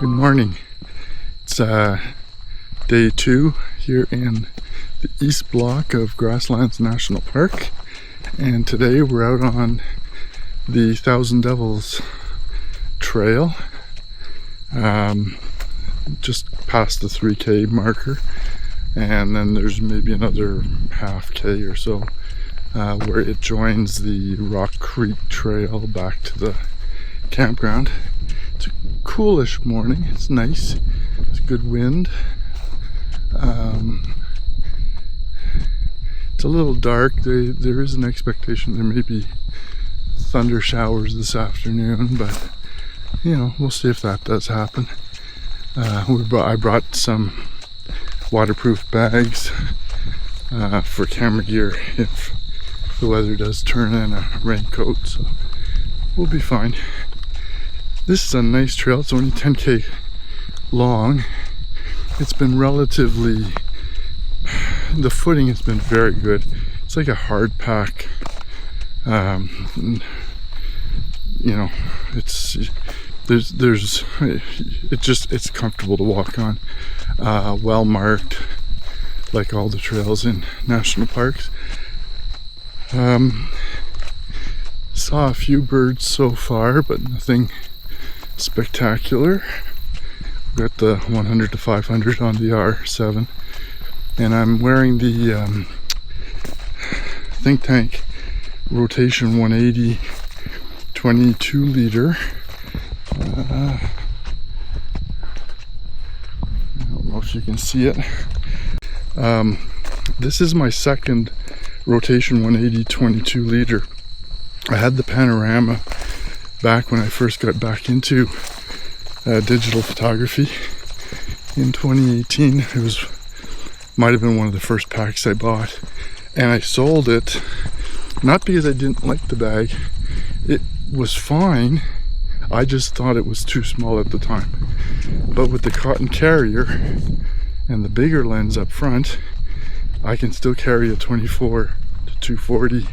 Good morning. It's day 2 here in the east block of Grasslands National Park, and today we're out on the Thousand Devils trail, just past the 3K marker, and then there's maybe another half K or so where it joins the Rock Creek Trail back to the campground. It's a coolish morning. It's nice. It's good wind. It's a little dark. There is an expectation there may be thunder showers this afternoon, but you know, we'll see if that does happen. I brought some waterproof bags for camera gear if the weather does turn in, a raincoat, so we'll be fine. This is a nice trail. It's only 10K long. It's been relatively, the footing has been very good. It's like a hard pack. You know, it's comfortable to walk on. Well marked, like all the trails in national parks. Saw a few birds so far, but nothing spectacular. Got the 100-500 on the R7, and I'm wearing the Think Tank Rotation 180 22 liter. I don't know if you can see it. This is my second Rotation 180 22 liter. I had the Panorama back when I first got back into digital photography in 2018. It might have been one of the first packs I bought, and I sold it not because I didn't like the bag. It was fine, I just thought it was too small at the time. But with the cotton carrier and the bigger lens up front, I can still carry a 24-240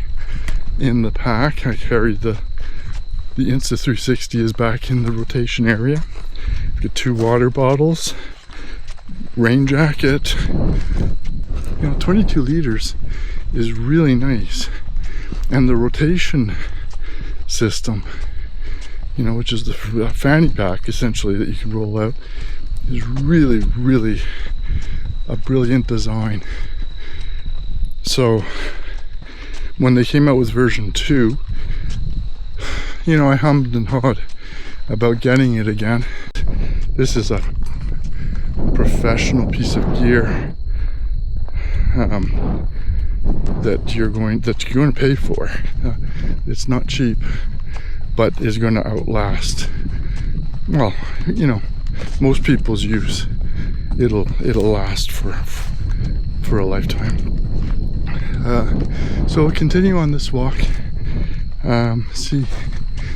in the pack. I carry the Insta 360 is back in the rotation area. I've got 2 water bottles, rain jacket. You know, 22 liters is really nice. And the rotation system, you know, which is the fanny pack essentially that you can roll out, is really, really a brilliant design. So when they came out with version 2, you know, I hummed and hawed about getting it again. This is a professional piece of gear that you're going to pay for. It's not cheap, but is going to outlast, well, you know, most people's use. It'll last for a lifetime. So we'll continue on this walk. See,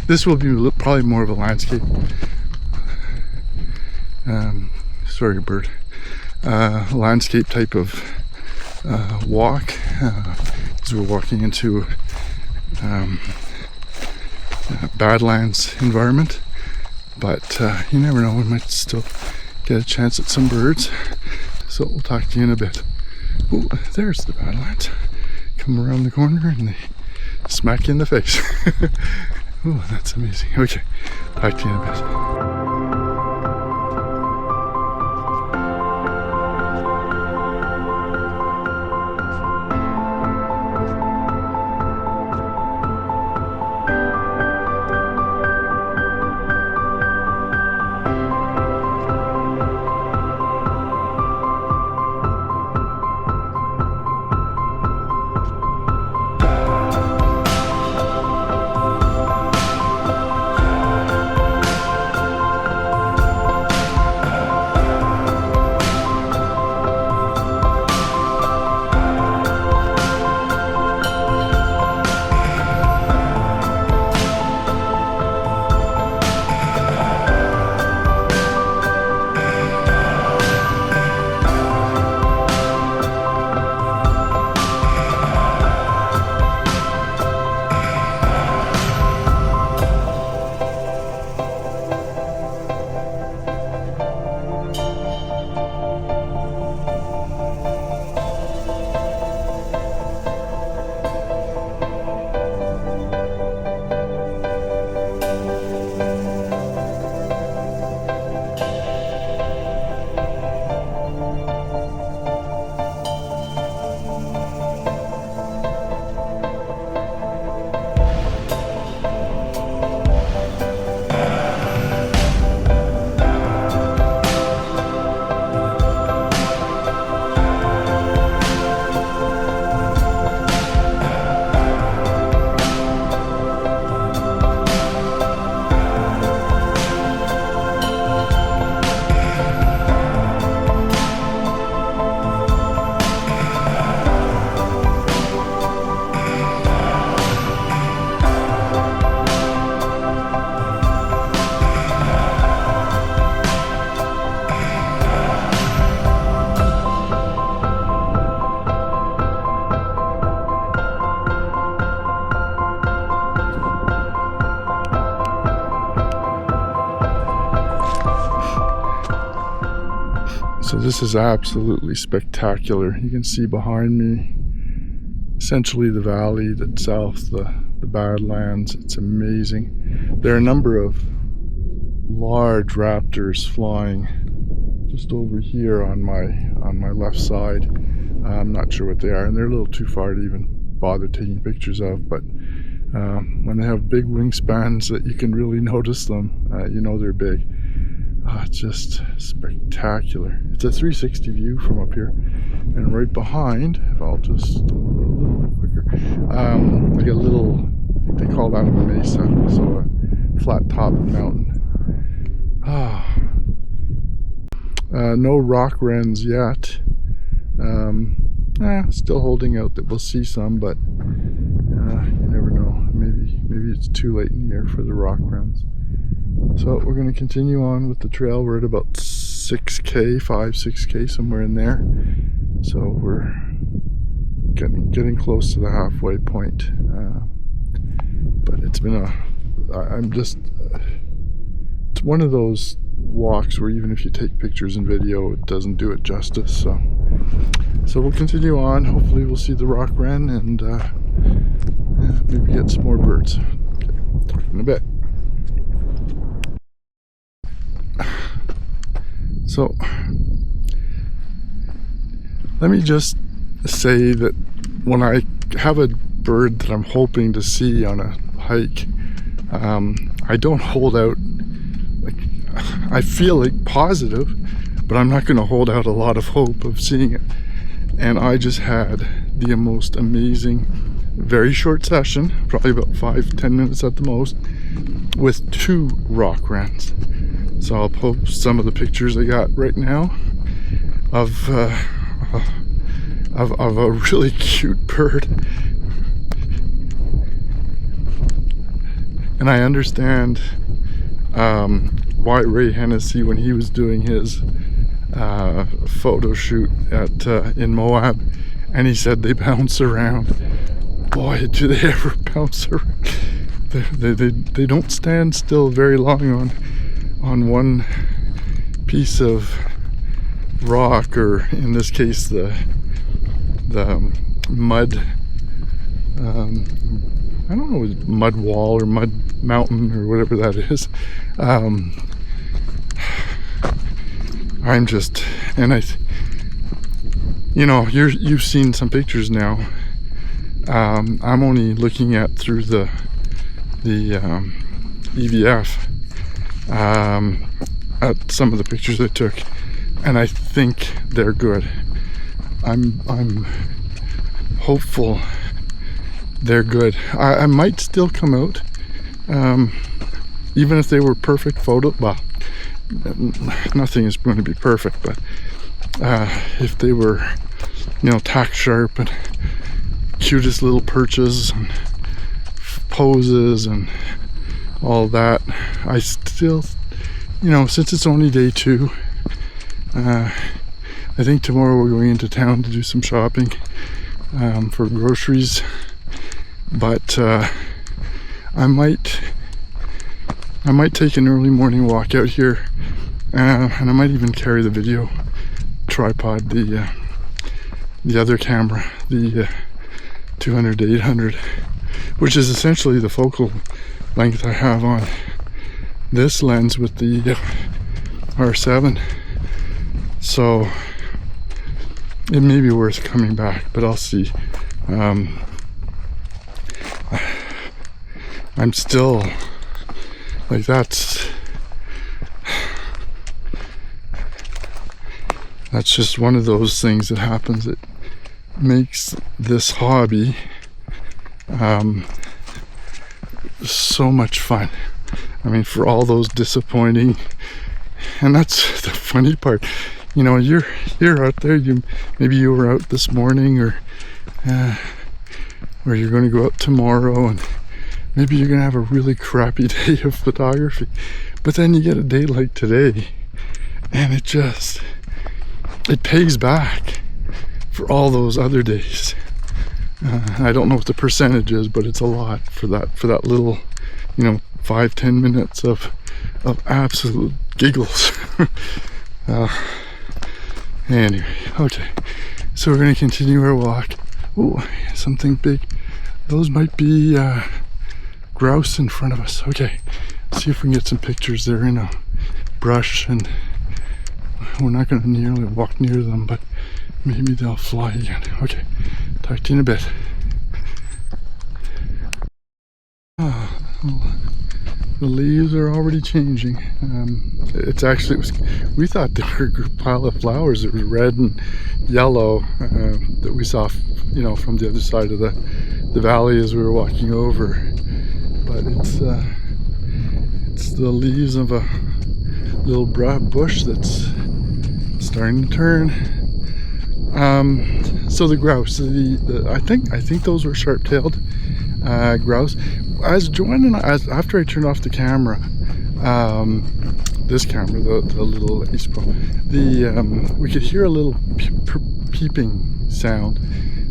this will be probably more of a landscape. Sorry, bird. Landscape type of walk, as we're walking into Badlands environment. But you never know, we might still get a chance at some birds. So we'll talk to you in a bit. Ooh, there's the Badlands. Come around the corner and they smack you in the face. Oh, that's amazing. Okay, talk to you in a bit. this is absolutely spectacular. You can see behind me essentially the valley itself, the Badlands. It's amazing. There are a number of large raptors flying just over here on my left side. I'm not sure what they are, and they're a little too far to even bother taking pictures of, but when they have big wingspans that you can really notice them, you know they're big. It's just spectacular. It's a 360 view from up here, and right behind, if I'll just a little bit quicker, like a little, I think they call that a mesa, so a flat top mountain. No rock wrens yet. Still holding out that we'll see some, but you never know. Maybe it's too late in the year for the rock wrens. So we're going to continue on with the trail. We're at about 6K, somewhere in there. So we're getting close to the halfway point. But it's been it's one of those walks where even if you take pictures and video, it doesn't do it justice. So we'll continue on. Hopefully we'll see the rock wren and maybe get some more birds. Okay, talk in a bit. So let me just say that when I have a bird that I'm hoping to see on a hike, I don't hold out. I feel like positive, but I'm not going to hold out a lot of hope of seeing it. And I just had the most amazing, very short session, probably about 5-10 minutes at the most, with 2 rock wrens. So I'll post some of the pictures I got right now of a really cute bird. And I understand why Ray Hennessy, when he was doing his photo shoot in Moab, and he said they bounce around. Boy, do they ever bounce around. They don't stand still very long on one piece of rock, or in this case the mud, I don't know, mud wall or mud mountain or whatever that is. I'm just, and you've seen some pictures now. I'm only looking at through the EVF at some of the pictures I took, and I think they're good. I'm hopeful they're good. I might still come out, even if they were perfect photo. Well, nothing is going to be perfect, but if they were, tack sharp and cutest little perches and poses and all that, I still, since it's only day 2, I think tomorrow we're going into town to do some shopping for groceries, but I might take an early morning walk out here, and I might even carry the video tripod, the other camera, the 200-800, which is essentially the focal length I have on this lens with the R7. So it may be worth coming back, but I'll see. I'm still like, that's just one of those things that happens that makes this hobby so much fun. I mean, for all those disappointing, and that's the funny part, you're out there, maybe you were out this morning, or you're going to go out tomorrow, and maybe you're going to have a really crappy day of photography, but then you get a day like today, and it pays back for all those other days. I don't know what the percentage is, but it's a lot for that little, 5-10 minutes of absolute giggles. Anyway, okay, so we're going to continue our walk. Oh, something big. Those might be grouse in front of us. Okay, see if we can get some pictures. They're in a brush and we're not going to nearly walk near them, but maybe they'll fly again. Okay, talk to you in a bit. The leaves are already changing. We thought they were a pile of flowers. It was red and yellow that we saw, you know, from the other side of the valley as we were walking over. But it's the leaves of a little bush that's starting to turn. So the grouse, I think those were sharp-tailed grouse. As Joanne and I, after I turned off the camera, this camera, the little Ace Pro, we could hear a little peeping sound.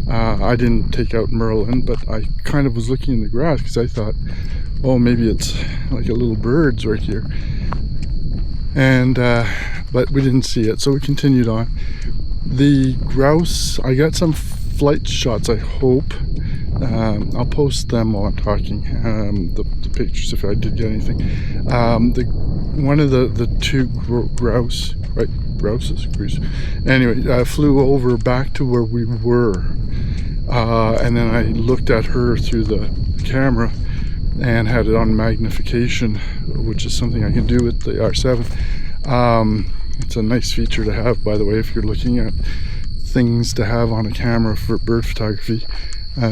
I didn't take out Merlin, but I kind of was looking in the grass because I thought, oh, maybe it's like a little bird's right here. And but we didn't see it, so we continued on. The grouse, I got some flight shots, I hope. I'll post them while I'm talking, the pictures if I did get anything. One of the two grouse, right? Grouses? Anyway, flew over back to where we were. And then I looked at her through the camera and had it on magnification, which is something I can do with the R7. It's a nice feature to have, by the way, if you're looking at things to have on a camera for bird photography.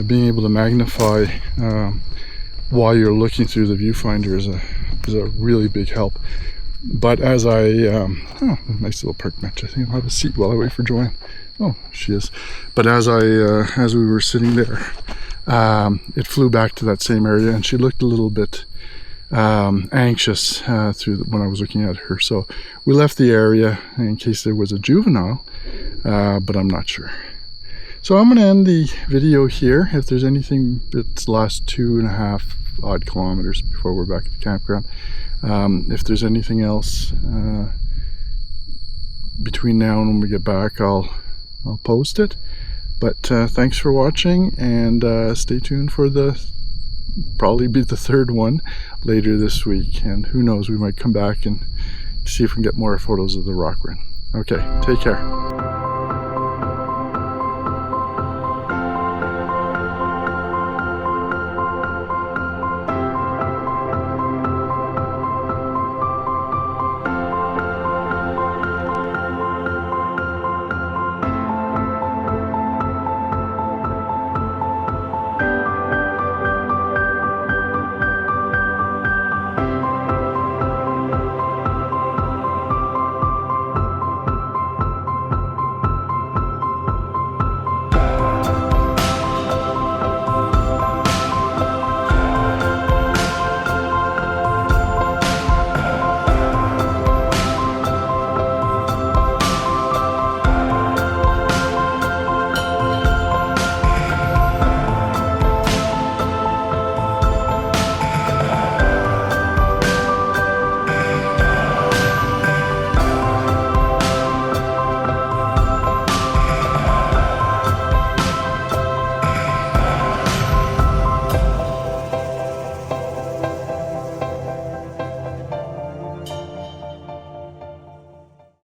Being able to magnify while you're looking through the viewfinder is a really big help. But as I, nice little park bench. I think I'll have a seat while I wait for Joanne. Oh, she is. But as we were sitting there, it flew back to that same area, and she looked a little bit anxious when I was looking at her. So we left the area in case there was a juvenile, but I'm not sure. So I'm going to end the video here. If there's anything, it's the last 2.5 odd kilometers before we're back at the campground. If there's anything else between now and when we get back, I'll post it. But thanks for watching, and stay tuned for probably be the third one later this week. And who knows, we might come back and see if we can get more photos of the rock run. Okay, take care.